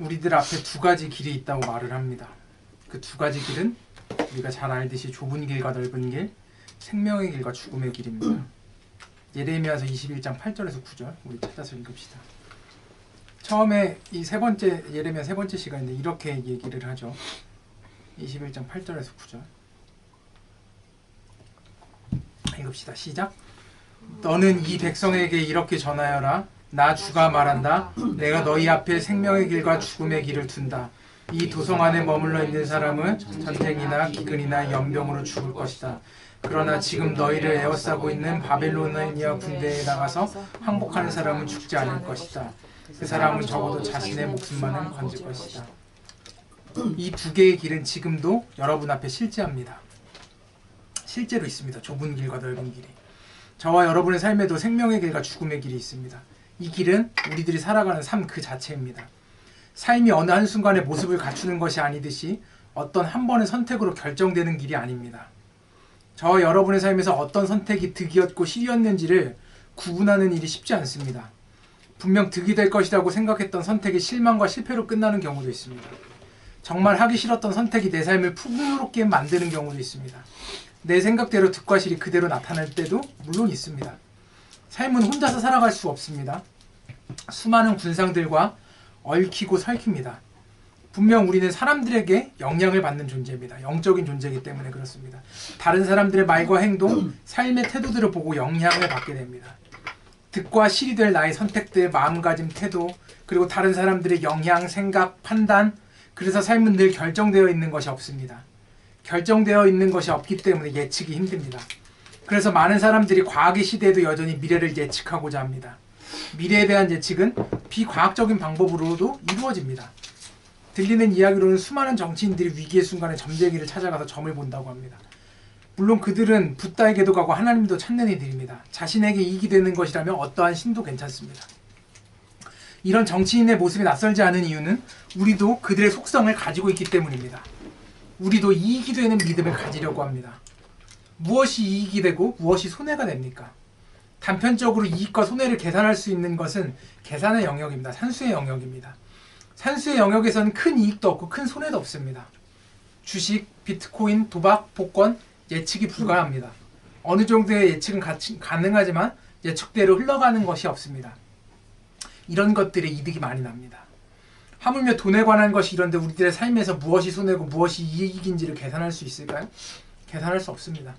우리들 앞에 두 가지 길이 있다고 말을 합니다. 그 두 가지 길은 우리가 잘 알듯이 좁은 길과 넓은 길, 생명의 길과 죽음의 길입니다. 예레미야서 21장 8절에서 9절 우리 찾아서 읽읍시다. 처음에 이 세 번째 예레미야 세 번째 시간인데 이렇게 얘기를 하죠. 21장 8절에서 9절 읽읍시다. 시작. 너는 이 백성에게 이렇게 전하여라. 나 주가 말한다. 내가 너희 앞에 생명의 길과 죽음의 길을 둔다. 이 도성 안에 머물러 있는 사람은 전쟁이나 기근이나 연병으로 죽을 것이다. 그러나 지금 너희를 에워싸고 있는 바벨로니아 군대에 나가서 항복하는 사람은 죽지 않을 것이다. 그 사람은 적어도 자신의 목숨만은 건질 것이다. 이 두 개의 길은 지금도 여러분 앞에 실제합니다. 실제로 있습니다. 좁은 길과 넓은 길이. 저와 여러분의 삶에도 생명의 길과 죽음의 길이 있습니다. 이 길은 우리들이 살아가는 삶 그 자체입니다. 삶이 어느 한순간에 모습을 갖추는 것이 아니듯이 어떤 한 번의 선택으로 결정되는 길이 아닙니다. 저와 여러분의 삶에서 어떤 선택이 득이었고 실이었는지를 구분하는 일이 쉽지 않습니다. 분명 득이 될 것이라고 생각했던 선택이 실망과 실패로 끝나는 경우도 있습니다. 정말 하기 싫었던 선택이 내 삶을 풍요롭게 만드는 경우도 있습니다. 내 생각대로 득과 실이 그대로 나타날 때도 물론 있습니다. 삶은 혼자서 살아갈 수 없습니다. 수많은 군상들과 얽히고 설킵니다. 분명 우리는 사람들에게 영향을 받는 존재입니다. 영적인 존재이기 때문에 그렇습니다. 다른 사람들의 말과 행동, 삶의 태도들을 보고 영향을 받게 됩니다. 득과 실이 될 나의 선택들, 마음가짐, 태도, 그리고 다른 사람들의 영향, 생각, 판단, 그래서 삶은 늘 결정되어 있는 것이 없습니다. 결정되어 있는 것이 없기 때문에 예측이 힘듭니다. 그래서 많은 사람들이 과학의 시대에도 여전히 미래를 예측하고자 합니다. 미래에 대한 예측은 비과학적인 방법으로도 이루어집니다. 들리는 이야기로는 수많은 정치인들이 위기의 순간에 점쟁이를 찾아가서 점을 본다고 합니다. 물론 그들은 붓다에게도 가고 하나님도 찾는 이들입니다. 자신에게 이익이 되는 것이라면 어떠한 신도 괜찮습니다. 이런 정치인의 모습이 낯설지 않은 이유는 우리도 그들의 속성을 가지고 있기 때문입니다. 우리도 이익이 되는 믿음을 가지려고 합니다. 무엇이 이익이 되고 무엇이 손해가 됩니까? 단편적으로 이익과 손해를 계산할 수 있는 것은 계산의 영역입니다. 산수의 영역입니다. 산수의 영역에서는 큰 이익도 없고 큰 손해도 없습니다. 주식, 비트코인, 도박, 복권, 예측이 불가합니다. 어느 정도의 예측은 가능하지만 예측대로 흘러가는 것이 없습니다. 이런 것들에 이득이 많이 납니다. 하물며 돈에 관한 것이 이런데 우리들의 삶에서 무엇이 손해고 무엇이 이익인지를 계산할 수 있을까요? 계산할 수 없습니다.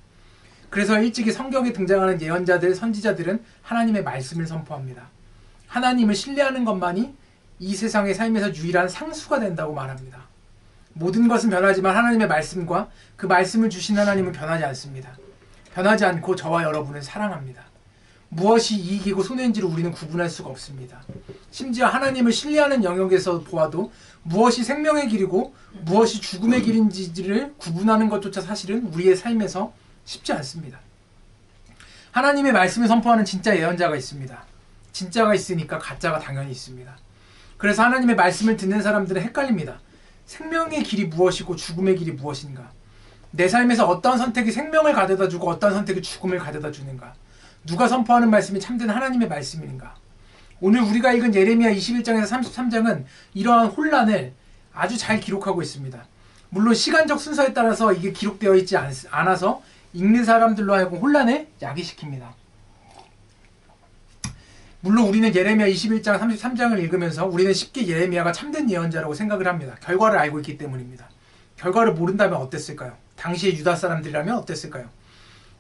그래서 일찍이 성경에 등장하는 예언자들, 선지자들은 하나님의 말씀을 선포합니다. 하나님을 신뢰하는 것만이 이 세상의 삶에서 유일한 상수가 된다고 말합니다. 모든 것은 변하지만 하나님의 말씀과 그 말씀을 주신 하나님은 변하지 않습니다. 변하지 않고 저와 여러분을 사랑합니다. 무엇이 이익이고 손해인지를 우리는 구분할 수가 없습니다. 심지어 하나님을 신뢰하는 영역에서 보아도 무엇이 생명의 길이고 무엇이 죽음의 길인지를 구분하는 것조차 사실은 우리의 삶에서 쉽지 않습니다. 하나님의 말씀을 선포하는 진짜 예언자가 있습니다. 진짜가 있으니까 가짜가 당연히 있습니다. 그래서 하나님의 말씀을 듣는 사람들은 헷갈립니다. 생명의 길이 무엇이고 죽음의 길이 무엇인가? 내 삶에서 어떤 선택이 생명을 가져다 주고 어떤 선택이 죽음을 가져다 주는가? 누가 선포하는 말씀이 참된 하나님의 말씀인가? 오늘 우리가 읽은 예레미야 21장에서 33장은 이러한 혼란을 아주 잘 기록하고 있습니다. 물론 시간적 순서에 따라서 이게 기록되어 있지 않아서 읽는 사람들로 하여금 혼란을 야기시킵니다. 물론 우리는 예레미야 21장 33장을 읽으면서 우리는 쉽게 예레미야가 참된 예언자라고 생각을 합니다. 결과를 알고 있기 때문입니다. 결과를 모른다면 어땠을까요? 당시의 유다 사람들이라면 어땠을까요?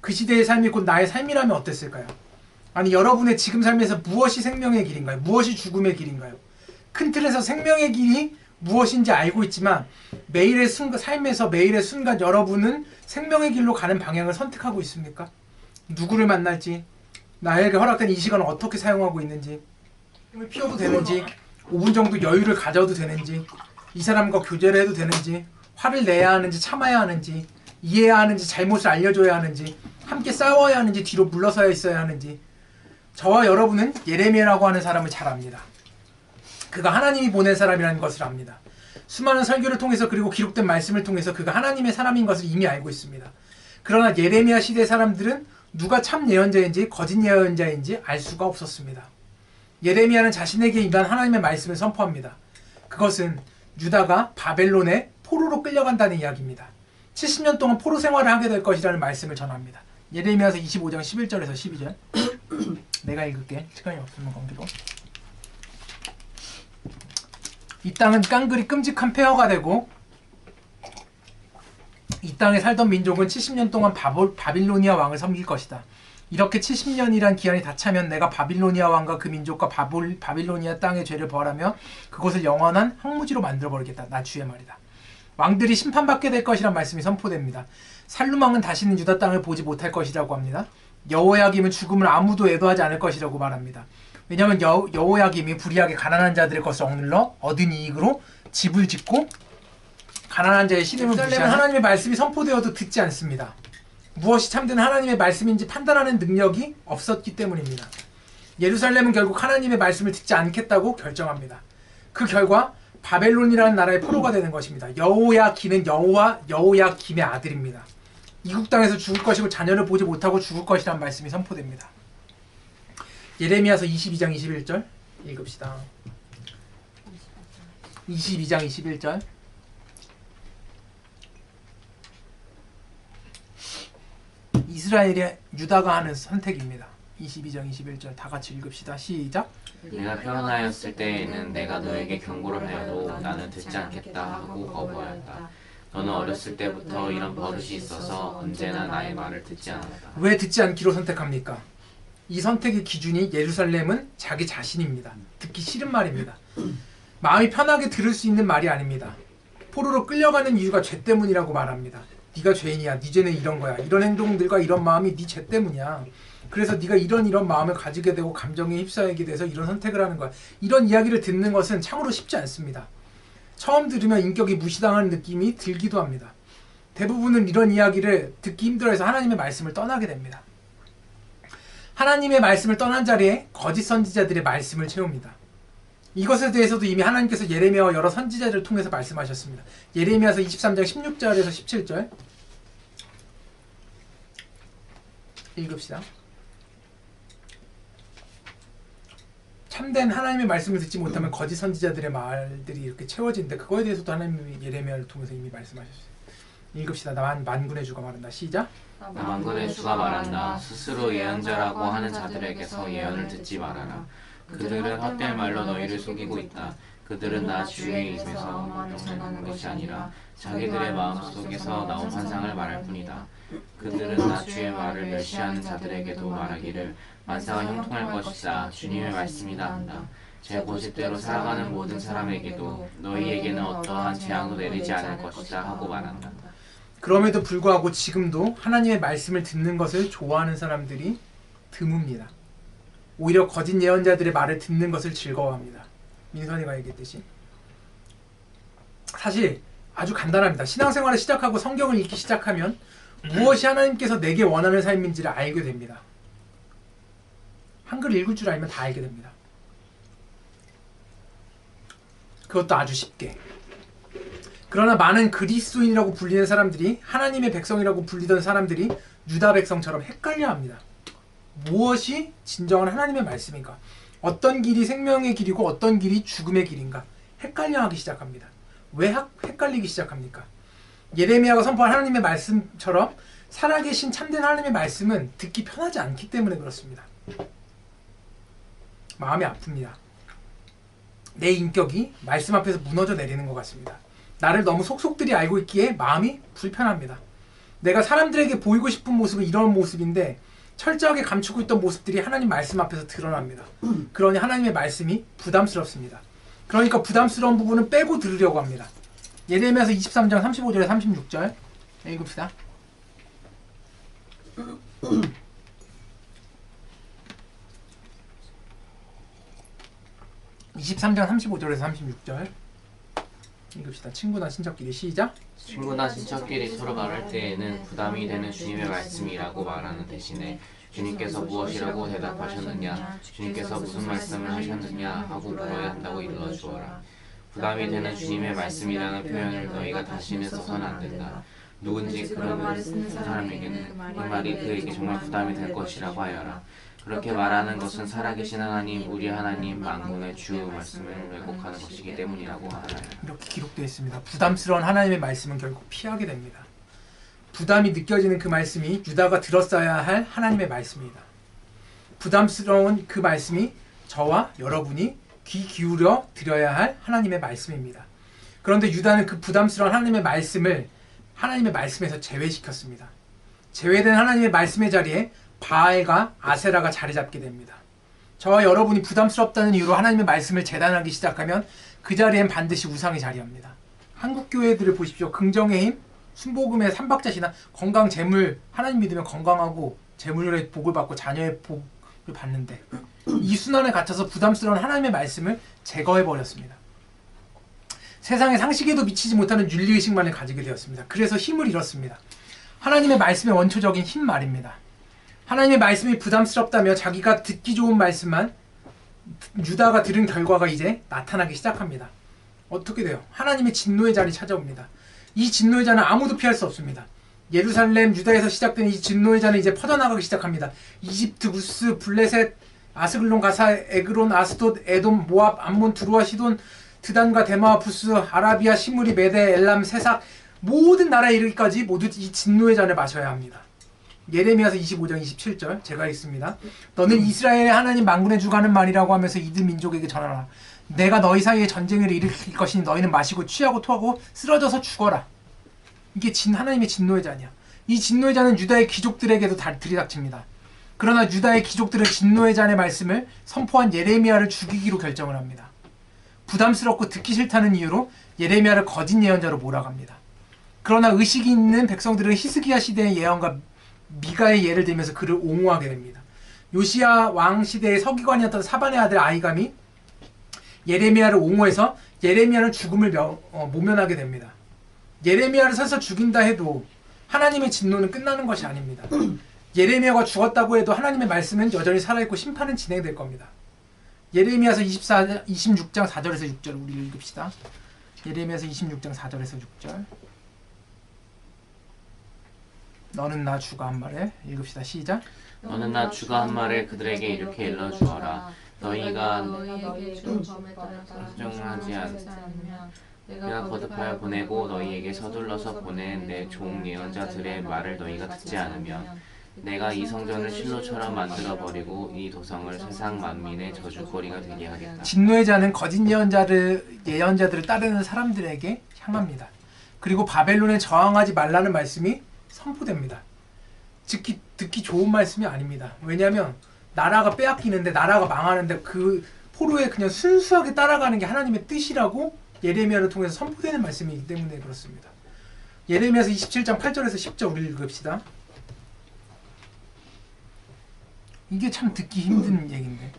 그 시대의 삶이 곧 나의 삶이라면 어땠을까요? 아니 여러분의 지금 삶에서 무엇이 생명의 길인가요? 무엇이 죽음의 길인가요? 큰 틀에서 생명의 길이 무엇인지 알고 있지만 매일의 순간, 삶에서 매일의 순간 여러분은 생명의 길로 가는 방향을 선택하고 있습니까? 누구를 만날지, 나에게 허락된 이 시간을 어떻게 사용하고 있는지, 힘을 피워도 되는지, 5분 정도 여유를 가져도 되는지, 이 사람과 교제를 해도 되는지, 화를 내야 하는지 참아야 하는지, 이해해야 하는지 잘못을 알려줘야 하는지, 함께 싸워야 하는지 뒤로 물러서야 있어야 하는지. 저와 여러분은 예레미야라고 하는 사람을 잘 압니다. 그가 하나님이 보낸 사람이라는 것을 압니다. 수많은 설교를 통해서 그리고 기록된 말씀을 통해서 그가 하나님의 사람인 것을 이미 알고 있습니다. 그러나 예레미야 시대 사람들은 누가 참 예언자인지 거짓 예언자인지 알 수가 없었습니다. 예레미야는 자신에게 임한 하나님의 말씀을 선포합니다. 그것은 유다가 바벨론에 포로로 끌려간다는 이야기입니다. 70년 동안 포로 생활을 하게 될 것이라는 말씀을 전합니다. 예레미야서 25장 11절에서 12절 내가 읽을게. 시간이 없으면 관계로. 이 땅은 깡그리 끔찍한 폐허가 되고 이 땅에 살던 민족은 70년 동안 바빌로니아 왕을 섬길 것이다. 이렇게 70년이란 기한이 다 차면 내가 바빌로니아 왕과 그 민족과 바빌로니아 땅의 죄를 벌하며 그곳을 영원한 황무지로 만들어버리겠다. 나 주의 말이다. 왕들이 심판받게 될 것이란 말씀이 선포됩니다. 살룸 왕은 다시는 유다 땅을 보지 못할 것이라고 합니다. 여호야김은 죽음을 아무도 애도하지 않을 것이라고 말합니다. 왜냐하면 여호야김이 불의하게 가난한 자들의 것을 억눌러 얻은 이익으로 집을 짓고 가난한 자의 신임을 무시하는 하나님의 말씀이 선포되어도 듣지 않습니다. 무엇이 참된 하나님의 말씀인지 판단하는 능력이 없었기 때문입니다. 예루살렘은 결국 하나님의 말씀을 듣지 않겠다고 결정합니다. 그 결과 바벨론이라는 나라의 포로가 되는 것입니다. 여호야김은 여호야김의 아들입니다. 이국 땅에서 죽을 것이고 자녀를 보지 못하고 죽을 것이라는 말씀이 선포됩니다. 예레미야서 22장 21절 읽읍시다. 22장 21절 이스라엘의 유다가 하는 선택입니다. 22장 21절 다 같이 읽읍시다. 시작. 내가 표현하였을 때에는 내가 너에게 경고를 하여도 나는 듣지 않겠다 하고 거부하였다. 너는 어렸을 때부터 이런 버릇이 있어서 언제나 나의 말을 듣지 않았다. 왜 듣지 않기로 선택합니까? 이 선택의 기준이 예루살렘은 자기 자신입니다. 듣기 싫은 말입니다. 마음이 편하게 들을 수 있는 말이 아닙니다. 포로로 끌려가는 이유가 죄 때문이라고 말합니다. 네가 죄인이야. 네 죄는 이런 거야. 이런 행동들과 이런 마음이 네 죄 때문이야. 그래서 네가 이런 마음을 가지게 되고 감정에 휩싸이게 돼서 이런 선택을 하는 거야. 이런 이야기를 듣는 것은 참으로 쉽지 않습니다. 처음 들으면 인격이 무시당하는 느낌이 들기도 합니다. 대부분은 이런 이야기를 듣기 힘들어해서 하나님의 말씀을 떠나게 됩니다. 하나님의 말씀을 떠난 자리에 거짓 선지자들의 말씀을 채웁니다. 이것에 대해서도 이미 하나님께서 예레미야와 여러 선지자들을 통해서 말씀하셨습니다. 예레미야서 23장 16절에서 17절 읽읍시다. 참된 하나님의 말씀을 듣지 못하면 거짓 선지자들의 말들이 이렇게 채워지는데 그거에 대해서도 하나님이 예레미야를 통해서 이미 말씀하셨어요. 읽읍시다. 나 만군의 주가 말한다. 시작. 나 만군의 주가 말한다. 스스로 예언자라고 하는 자들에게서 예언을 듣지 말아라. 그들은 헛된 말로 너희를 속이고 있다. 그들은 나 주의 입에서 명령하는 것이 아니라 자기들의 마음속에서 나온 환상을 말할 뿐이다. 그들은 나 주의 말을 멸시하는 자들에게도 말하기를 만사가 형통할 것이다. 주님의 말씀이다 한다. 제 고집대로 살아가는 모든 사람에게도 너희에게는 어떠한 재앙도 내리지 않을 것이다 하고 말한다. 그럼에도 불구하고 지금도 하나님의 말씀을 듣는 것을 좋아하는 사람들이 드뭅니다. 오히려 거짓 예언자들의 말을 듣는 것을 즐거워합니다. 민선이가 얘기했듯이. 사실 아주 간단합니다. 신앙생활을 시작하고 성경을 읽기 시작하면 무엇이 하나님께서 내게 원하는 삶인지를 알게 됩니다. 한글 읽을 줄 알면 다 알게 됩니다. 그것도 아주 쉽게. 그러나 많은 그리스도인이라고 불리는 사람들이 하나님의 백성이라고 불리던 사람들이 유다 백성처럼 헷갈려합니다. 무엇이 진정한 하나님의 말씀인가? 어떤 길이 생명의 길이고 어떤 길이 죽음의 길인가? 헷갈려하기 시작합니다. 왜 헷갈리기 시작합니까? 예레미야가 선포한 하나님의 말씀처럼 살아계신 참된 하나님의 말씀은 듣기 편하지 않기 때문에 그렇습니다. 마음이 아픕니다. 내 인격이 말씀 앞에서 무너져 내리는 것 같습니다. 나를 너무 속속들이 알고 있기에 마음이 불편합니다. 내가 사람들에게 보이고 싶은 모습은 이런 모습인데 철저하게 감추고 있던 모습들이 하나님 말씀 앞에서 드러납니다. 그러니 하나님의 말씀이 부담스럽습니다. 그러니까 부담스러운 부분은 빼고 들으려고 합니다. 예레미야서 23장 35절에 36절 읽읍시다. 23장 35절에서 36절 읽읍시다. 친구나 친척끼리 시작. 친구나 친척끼리 서로 말할 때에는 부담이 되는 주님의 말씀이라고 말하는 대신에 주님께서 무엇이라고 대답하셨느냐, 주님께서 무슨 말씀을 하셨느냐 하고 물어야 한다고 일러주어라. 부담이 되는 주님의 말씀이라는 표현을 너희가 다시는 써서는 안 된다. 누군지 그런 말을 쓰는 사람에게는 이 말이 그에게 정말 부담이 될 것이라고 하여라. 그렇게 말하는 것은 살아계신 하나님 우리 하나님 만군의 주 말씀을 왜곡하는 것이기 때문이라고 하나요. 이렇게 기록되어 있습니다. 부담스러운 하나님의 말씀은 결국 피하게 됩니다. 부담이 느껴지는 그 말씀이 유다가 들었어야 할 하나님의 말씀입니다. 부담스러운 그 말씀이 저와 여러분이 귀 기울여 드려야 할 하나님의 말씀입니다. 그런데 유다는 그 부담스러운 하나님의 말씀을 하나님의 말씀에서 제외시켰습니다. 제외된 하나님의 말씀의 자리에 바알과 아세라가 자리 잡게 됩니다. 저와 여러분이 부담스럽다는 이유로 하나님의 말씀을 재단하기 시작하면 그 자리엔 반드시 우상이 자리합니다. 한국 교회들을 보십시오. 긍정의 힘, 순복음의 삼박자신앙, 건강, 재물, 하나님 믿으면 건강하고 재물의 복을 받고 자녀의 복을 받는데 이 순환에 갇혀서 부담스러운 하나님의 말씀을 제거해버렸습니다. 세상의 상식에도 미치지 못하는 윤리의식만을 가지게 되었습니다. 그래서 힘을 잃었습니다. 하나님의 말씀의 원초적인 힘 말입니다. 하나님의 말씀이 부담스럽다며 자기가 듣기 좋은 말씀만 유다가 들은 결과가 이제 나타나기 시작합니다. 어떻게 돼요? 하나님의 진노의 자리 찾아옵니다. 이 진노의 자는 아무도 피할 수 없습니다. 예루살렘, 유다에서 시작된 이 진노의 자는 이제 퍼져나가기 시작합니다. 이집트, 구스, 블레셋, 아스글론, 가사, 에그론, 아스돗, 에돔, 모압, 암몬, 두루와, 시돈, 드단과 데마와 부스, 아라비아, 시므리, 메데, 엘람, 세삭 모든 나라에 이르기까지 모두 이 진노의 잔을 마셔야 합니다. 예레미야서 25장 27절 제가 읽습니다. 너는 이스라엘의 하나님 만군의 주가 하는 말이라고 하면서 이들 민족에게 전하라. 내가 너희 사이에 전쟁을 일으킬 것이니 너희는 마시고 취하고 토하고 쓰러져서 죽어라. 이게 하나님의 진노의 잔이야. 이 진노의 잔은 유다의 귀족들에게도 들이닥칩니다. 그러나 유다의 귀족들은 진노의 잔의 말씀을 선포한 예레미야를 죽이기로 결정을 합니다. 부담스럽고 듣기 싫다는 이유로 예레미야를 거짓 예언자로 몰아갑니다. 그러나 의식이 있는 백성들은 히스기야 시대의 예언과 미가의 예를 들면서 그를 옹호하게 됩니다. 요시야 왕 시대의 서기관이었던 사반의 아들 아이감이 예레미야를 옹호해서 예레미야는 죽음을 모면하게 됩니다. 예레미야를 설사 죽인다 해도 하나님의 진노는 끝나는 것이 아닙니다. 예레미야가 죽었다고 해도 하나님의 말씀은 여전히 살아있고 심판은 진행될 겁니다. 예레미야서 26장 4절에서 6절 우리 읽읍시다. 예레미야서 26장 4절에서 6절. 너는 나 주가 한 말에 읽읍시다. 시작. 너는 나 주가 한 말을 그들에게 이렇게 일러주어라. 너희가 정하지 않으면 내가 거듭하여 보내고 너희에게 서둘러서 보낸 내 종 예언자들의 말을 너희가 듣지 않으면 내가 이 성전을 실로처럼 만들어버리고 이 도성을 세상 만민의 저주거리가 되게 하겠다. 진노의 자는 거짓 예언자들을 따르는 사람들에게 향합니다. 그리고 바벨론에 저항하지 말라는 말씀이 선포됩니다. 듣기 좋은 말씀이 아닙니다. 왜냐하면 나라가 빼앗기는데 나라가 망하는데 그 포로에 그냥 순수하게 따라가는 게 하나님의 뜻이라고 예레미야를 통해서 선포되는 말씀이기 때문에 그렇습니다. 예레미야서 27장 8절에서 10절 우리 읽읍시다. 이게 참 듣기 힘든 얘기인데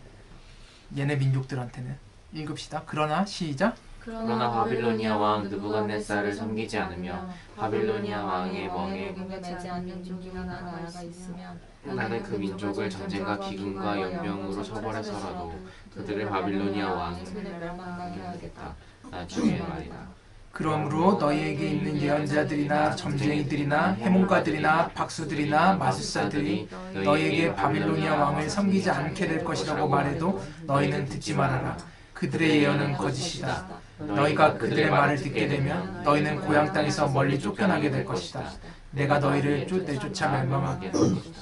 얘네 민족들한테는 읽읍시다. 그러나 시작. 그러나 바빌로니아 왕 느부갓네살을 섬기지 않으며 바빌로니아 왕의 멍에 매지 않는 민족이나 나라가 있으면 나는 그 민족을 전쟁과 기근과 연병으로 처벌해서라도 그들을 바빌로니아 왕의 멸망하게 하겠다. 나 주의 말이다. 그러므로 너희에게 있는 예언자들이나 점쟁이들이나 해몽가들이나 박수들이나 마술사들이 너희에게 바빌로니아 왕을 섬기지 않게 될 것이라고 말해도 너희는 듣지 말아라. 그들의 예언은 거짓이다. 너희가 그들의 말을 듣게 되면 너희는 고향 땅에서 멀리 쫓겨나게 될 것이다. 내가 너희를 내쫓아 멸망하게 될 것이다.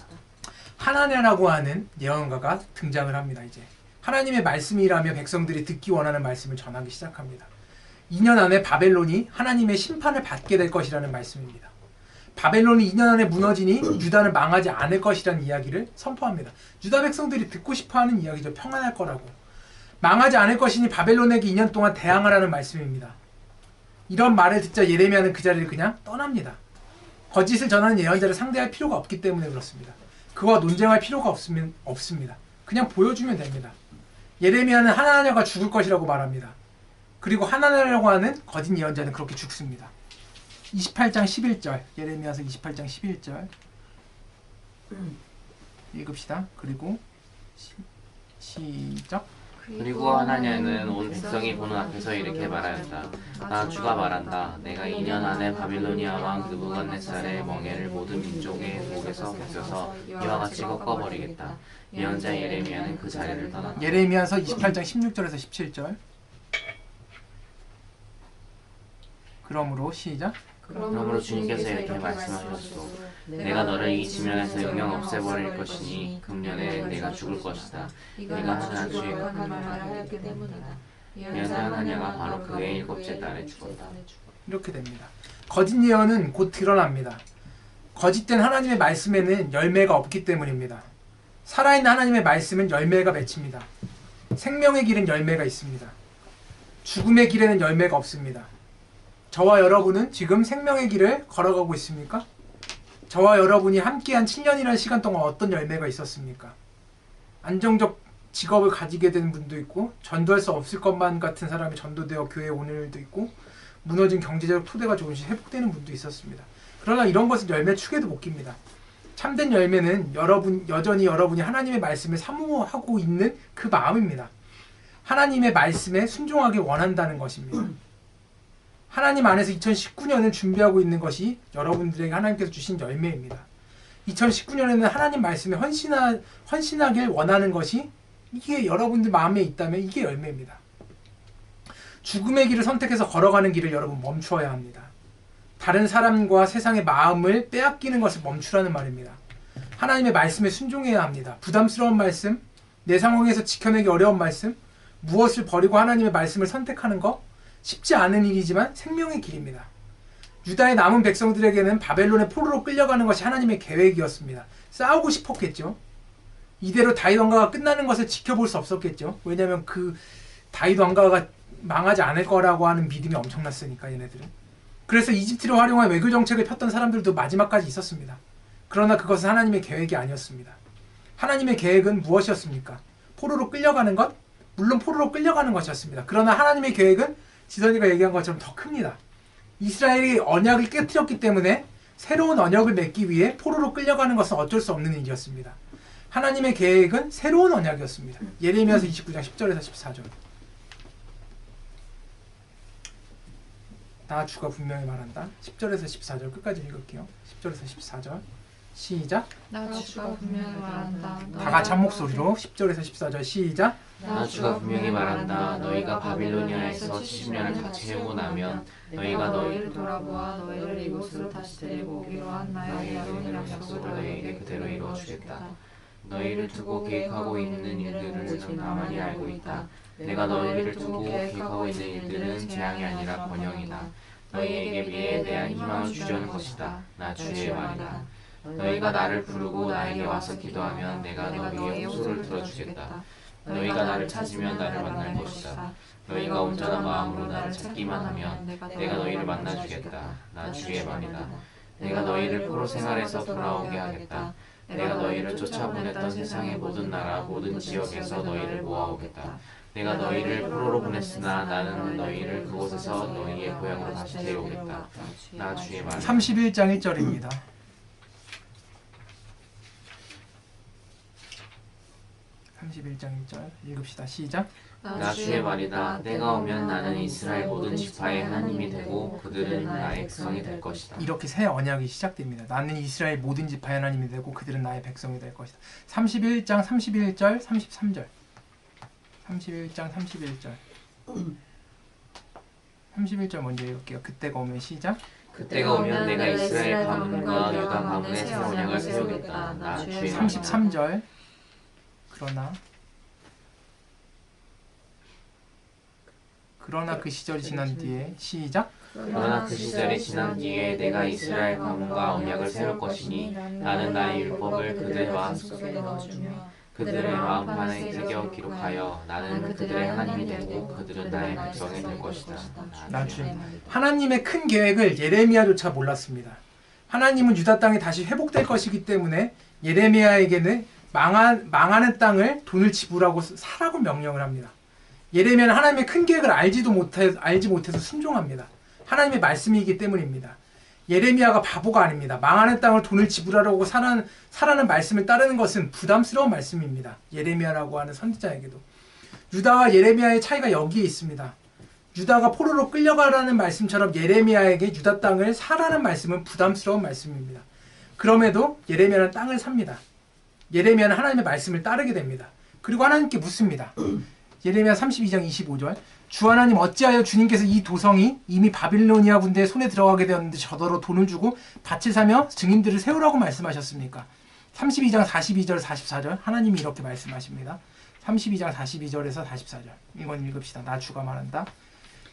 하나냐라고 하는 예언가가 등장을 합니다. 이제 하나님의 말씀이라며 백성들이 듣기 원하는 말씀을 전하기 시작합니다. 2년 안에 바벨론이 하나님의 심판을 받게 될 것이라는 말씀입니다. 바벨론이 2년 안에 무너지니 유다는 망하지 않을 것이라는 이야기를 선포합니다. 유다 백성들이 듣고 싶어하는 이야기죠. 평안할 거라고. 망하지 않을 것이니 바벨론에게 2년 동안 대항하라는 말씀입니다. 이런 말을 듣자 예레미야는 그 자리를 그냥 떠납니다. 거짓을 전하는 예언자를 상대할 필요가 없기 때문에 그렇습니다. 그와 논쟁할 필요가 없습니다. 그냥 보여주면 됩니다. 예레미야는 하나냐가 죽을 것이라고 말합니다. 그리고 하나냐라고 하는 거짓 예언자는 그렇게 죽습니다. 28장 11절 예레미야서 28장 11절 읽읍시다. 그리고 시작. 그리고 하나냐는 온 백성이 보는 앞에서 이렇게 말하였다. 나 주가 말한다. 내가 2년 안에 바빌로니아 왕 느부갓네살의 멍에를 모든 민족의 목에서 벗겨서 이와 같이 꺾어버리겠다. 예언자 예레미야는 그 자리를 떠났다. 예레미야서 28장 16절에서 17절. 그러므로 시작. 그러므로 주님께서 이렇게 말씀하셨소. 내가 너를 이 지면에서 영영 없애버릴 것이니 금년에 내가 죽을 것이다. 네가 하나 주의 말하였기 때문이다. 예언자 하나냐가 바로 그의 7째 달에 죽었다. 이렇게 됩니다. 거짓 예언은 곧 드러납니다. 거짓된 하나님의 말씀에는 열매가 없기 때문입니다. 살아있는 하나님의 말씀은 열매가 맺힙니다. 생명의 길은 열매가 있습니다. 죽음의 길에는 열매가 없습니다. 저와 여러분은 지금 생명의 길을 걸어가고 있습니까? 저와 여러분이 함께한 7년이라는 시간 동안 어떤 열매가 있었습니까? 안정적 직업을 가지게 된 분도 있고, 전도할 수 없을 것만 같은 사람이 전도되어 교회에 오는 일도 있고, 무너진 경제적 토대가 조금씩 회복되는 분도 있었습니다. 그러나 이런 것은 열매 축에도 못 깁니다. 참된 열매는 여전히 여러분이 하나님의 말씀을 사모하고 있는 그 마음입니다. 하나님의 말씀에 순종하길 원한다는 것입니다. 하나님 안에서 2019년을 준비하고 있는 것이 여러분들에게 하나님께서 주신 열매입니다. 2019년에는 하나님 말씀에 헌신하길 원하는 것이 이게 여러분들 마음에 있다면 이게 열매입니다. 죽음의 길을 선택해서 걸어가는 길을 여러분 멈추어야 합니다. 다른 사람과 세상의 마음을 빼앗기는 것을 멈추라는 말입니다. 하나님의 말씀에 순종해야 합니다. 부담스러운 말씀, 내 상황에서 지켜내기 어려운 말씀, 무엇을 버리고 하나님의 말씀을 선택하는 것, 쉽지 않은 일이지만 생명의 길입니다. 유다의 남은 백성들에게는 바벨론의 포로로 끌려가는 것이 하나님의 계획이었습니다. 싸우고 싶었겠죠. 이대로 다윗 왕가가 끝나는 것을 지켜볼 수 없었겠죠. 왜냐하면 그 다윗 왕가가 망하지 않을 거라고 하는 믿음이 엄청났으니까 얘네들은. 그래서 이집트를 활용한 외교 정책을 폈던 사람들도 마지막까지 있었습니다. 그러나 그것은 하나님의 계획이 아니었습니다. 하나님의 계획은 무엇이었습니까? 포로로 끌려가는 것? 물론 포로로 끌려가는 것이었습니다. 그러나 하나님의 계획은 지선이가 얘기한 것처럼 더 큽니다. 이스라엘이 언약을 깨뜨렸기 때문에 새로운 언약을 맺기 위해 포로로 끌려가는 것은 어쩔 수 없는 일이었습니다. 하나님의 계획은 새로운 언약이었습니다. 예레미야서 29장 10절에서 14절. 나 주가 분명히 말한다. 10절에서 14절 끝까지 읽을게요. 10절에서 14절 시작. 나 주가 분명히 말한다. 다 같이 한 목소리로 10절에서 14절 시작. 나 주가 분명히 말한다. 너희가 바빌로니아에서 70년을 다 채우고 나면 너희가 너희를 돌아보아 너희를 이곳으로 다시 데리고 오기로 한 나의 약속을 너희에게 그대로 이루어주겠다. 너희를 두고 계획하고 있는 일들을 나만이 알고 있다. 내가 너희를 두고 계획하고 있는 일들은 재앙이 아니라 번영이다. 너희에게 미래에 대한 희망을 주려는 것이다. 나 주의 말이다. 너희가 나를 부르고 나에게 와서 기도하면 내가 너희의 호소를 들어주겠다. 너희가 나를 찾으면 나를 만날 것이다. 너희가 온전한 마음으로 나를 찾기만 하면 내가 너희를 만나주겠다. 나 주의 말이다. 내가 너희를 포로 생활에서 돌아오게 하겠다. 내가 너희를 쫓아보냈던 세상의 모든 나라 모든 지역에서 너희를 모아오겠다. 내가 너희를 포로로 보냈으나 나는 너희를 그곳에서 너희의 고향으로 다시 데려오겠다. 나 주의 말이다. 31장 1절입니다. 31장 1절 읽읍시다. 시작. 나 주의 말이다. 내가 오면 나는 이스라엘 모든 지파의 하나님이 되고 그들은 나의 백성이 될 것이다. 이렇게 새 언약이 시작됩니다. 나는 이스라엘 모든 지파의 하나님이 되고 그들은 나의 백성이 될 것이다. 31장 31절 33절 31장 31절 31절 먼저 읽을게요. 그때가 오면 시작. 그때가 오면 내가 이스라엘 가문과 유다 가문의 새 언약을 세우겠다. 나 주의 말이다. 33절 그러나 그 시절이 지난 뒤에 시작. 그러나 그 시절이 지난 뒤에 내가 이스라엘 가문과 언약을 세울 것이니 나는 나의 율법을 그들의 마음속에 넣어주며 그들의 마음판에 새겨 기록하여 나는 그들의 하나님이 되고 그들은 나의 백성이 될 것이다. 나 주의 말이다. 하나님의 큰 계획을 예레미야조차 몰랐습니다. 하나님은 유다 땅이 다시 회복될 것이기 때문에 예레미야에게는 망하는 땅을 돈을 지불하고 사라고 명령을 합니다. 예레미야는 하나님의 큰 계획을 알지 못해서 순종합니다. 하나님의 말씀이기 때문입니다. 예레미야가 바보가 아닙니다. 망하는 땅을 돈을 지불하라고 사라는 말씀을 따르는 것은 부담스러운 말씀입니다. 예레미야라고 하는 선지자에게도. 유다와 예레미야의 차이가 여기에 있습니다. 유다가 포로로 끌려가라는 말씀처럼 예레미야에게 유다 땅을 사라는 말씀은 부담스러운 말씀입니다. 그럼에도 예레미야는 땅을 삽니다. 예레미야는 하나님의 말씀을 따르게 됩니다. 그리고 하나님께 묻습니다. 예레미야 32장 25절 주 하나님 어찌하여 주님께서 이 도성이 이미 바빌로니아 군대의 손에 들어가게 되었는데 저더러 돈을 주고 밭을 사며 증인들을 세우라고 말씀하셨습니까? 32장 42절 44절 하나님이 이렇게 말씀하십니다. 32장 42절에서 44절 이건 읽읍시다. 나 주가 말한다.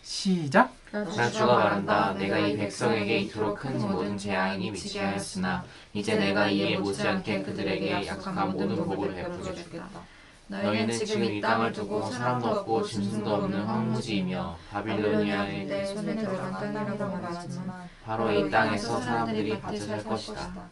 시작. 나 주가 말한다. 내가 이 백성에게 이토록 큰 모든 재앙이 미치게 하였으나 이제 내가 이에 못지않게 그들에게 약속한 모든 복을 베풀어 주겠다. 너희는 지금 이 땅을 두고 사람도 없고 짐승도 없는 황무지이며 바빌로니아의 내 손에 들어간 땅이라고 말하지만 바로 이 땅에서 사람들이 밭을 살 것이다.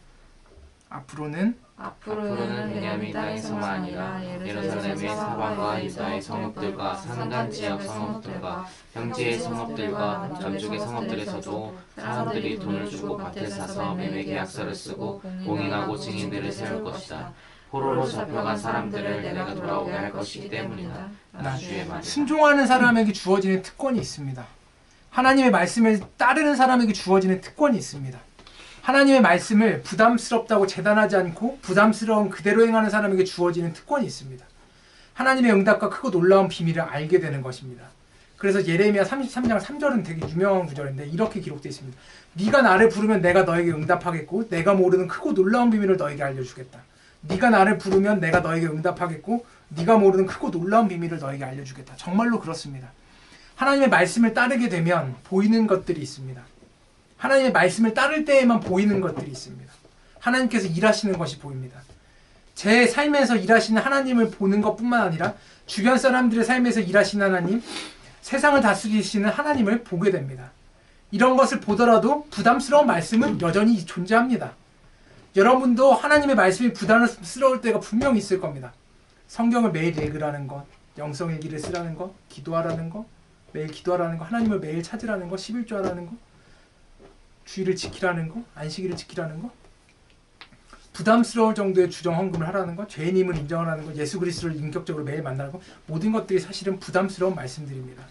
앞으로는 베냐민 땅에서만 아니라 예루살렘의 사방과 유다의 성읍들과 산간 지역 성읍들과 평지의 성읍들과 전중의 성읍들에서도 사람들이 돈을 주고 밭을 사서 매매 계약서를 쓰고 공인하고 증인들을 세울 것이다. 포로로 잡혀간 사람들을 내가 돌아오게 할 것이기 때문이다. 나 주의 말이다. 순종하는 사람에게 주어지는 특권이 있습니다. 하나님의 말씀을 따르는 사람에게 주어지는 특권이 있습니다. 하나님의 말씀을 부담스럽다고 재단하지 않고 부담스러운 그대로 행하는 사람에게 주어지는 특권이 있습니다. 하나님의 응답과 크고 놀라운 비밀을 알게 되는 것입니다. 그래서 예레미야 33장 3절은 되게 유명한 구절인데 이렇게 기록되어 있습니다. 네가 나를 부르면 내가 너에게 응답하겠고 내가 모르는 크고 놀라운 비밀을 너에게 알려주겠다. 네가 나를 부르면 내가 너에게 응답하겠고 네가 모르는 크고 놀라운 비밀을 너에게 알려주겠다. 정말로 그렇습니다. 하나님의 말씀을 따르게 되면 보이는 것들이 있습니다. 하나님의 말씀을 따를 때에만 보이는 것들이 있습니다. 하나님께서 일하시는 것이 보입니다. 제 삶에서 일하시는 하나님을 보는 것뿐만 아니라 주변 사람들의 삶에서 일하시는 하나님, 세상을 다스리시는 하나님을 보게 됩니다. 이런 것을 보더라도 부담스러운 말씀은 여전히 존재합니다. 여러분도 하나님의 말씀이 부담스러울 때가 분명히 있을 겁니다. 성경을 매일 읽으라는 것, 영성일기를 쓰라는 것, 기도하라는 것, 매일 기도하라는 것, 하나님을 매일 찾으라는 것, 11조 하라는 것, 주의를 지키라는 것, 안식일을 지키라는 것, 부담스러울 정도의 주정 헌금을 하라는 것, 죄인임을 인정하라는 것, 예수 그리스도를 인격적으로 매일 만나는 것, 모든 것들이 사실은 부담스러운 말씀들입니다.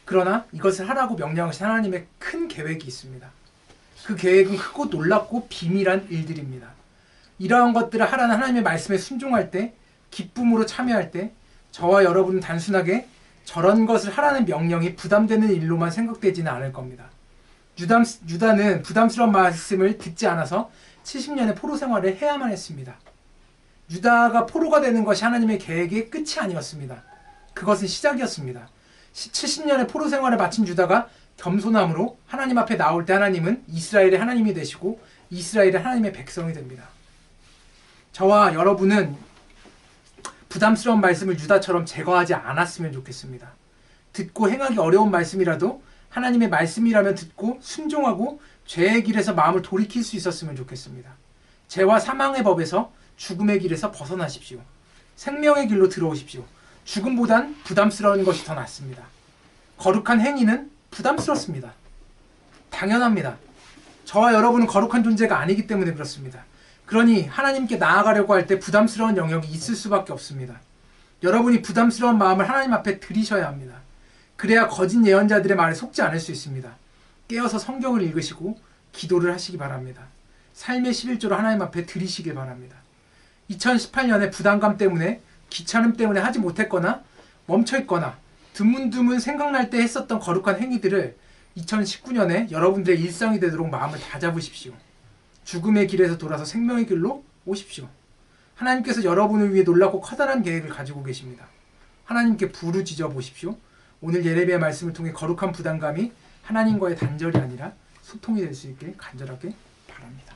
그러나 이것을 하라고 명령하신 하나님의 큰 계획이 있습니다. 그 계획은 크고 놀랍고 비밀한 일들입니다. 이러한 것들을 하라는 하나님의 말씀에 순종할 때, 기쁨으로 참여할 때 저와 여러분은 단순하게 저런 것을 하라는 명령이 부담되는 일로만 생각되지는 않을 겁니다. 유다는 부담스러운 말씀을 듣지 않아서 70년의 포로 생활을 해야만 했습니다. 유다가 포로가 되는 것이 하나님의 계획의 끝이 아니었습니다. 그것은 시작이었습니다. 70년의 포로 생활을 마친 유다가 겸손함으로 하나님 앞에 나올 때 하나님은 이스라엘의 하나님이 되시고 이스라엘의 하나님의 백성이 됩니다. 저와 여러분은 부담스러운 말씀을 유다처럼 제거하지 않았으면 좋겠습니다. 듣고 행하기 어려운 말씀이라도 하나님의 말씀이라면 듣고 순종하고 죄의 길에서 마음을 돌이킬 수 있었으면 좋겠습니다. 죄와 사망의 법에서 죽음의 길에서 벗어나십시오. 생명의 길로 들어오십시오. 죽음보단 부담스러운 것이 더 낫습니다. 거룩한 행위는 부담스럽습니다. 당연합니다. 저와 여러분은 거룩한 존재가 아니기 때문에 그렇습니다. 그러니 하나님께 나아가려고 할 때 부담스러운 영역이 있을 수밖에 없습니다. 여러분이 부담스러운 마음을 하나님 앞에 드리셔야 합니다. 그래야 거짓 예언자들의 말에 속지 않을 수 있습니다. 깨어서 성경을 읽으시고 기도를 하시기 바랍니다. 삶의 11조를 하나님 앞에 드리시길 바랍니다. 2018년에 부담감 때문에 귀찮음 때문에 하지 못했거나 멈춰있거나 드문드문 생각날 때 했었던 거룩한 행위들을 2019년에 여러분들의 일상이 되도록 마음을 다잡으십시오. 죽음의 길에서 돌아서 생명의 길로 오십시오. 하나님께서 여러분을 위해 놀랍고 커다란 계획을 가지고 계십니다. 하나님께 부르짖어 보십시오. 오늘 예레미야 말씀을 통해 거룩한 부담감이 하나님과의 단절이 아니라 소통이 될 수 있게 간절하게 바랍니다.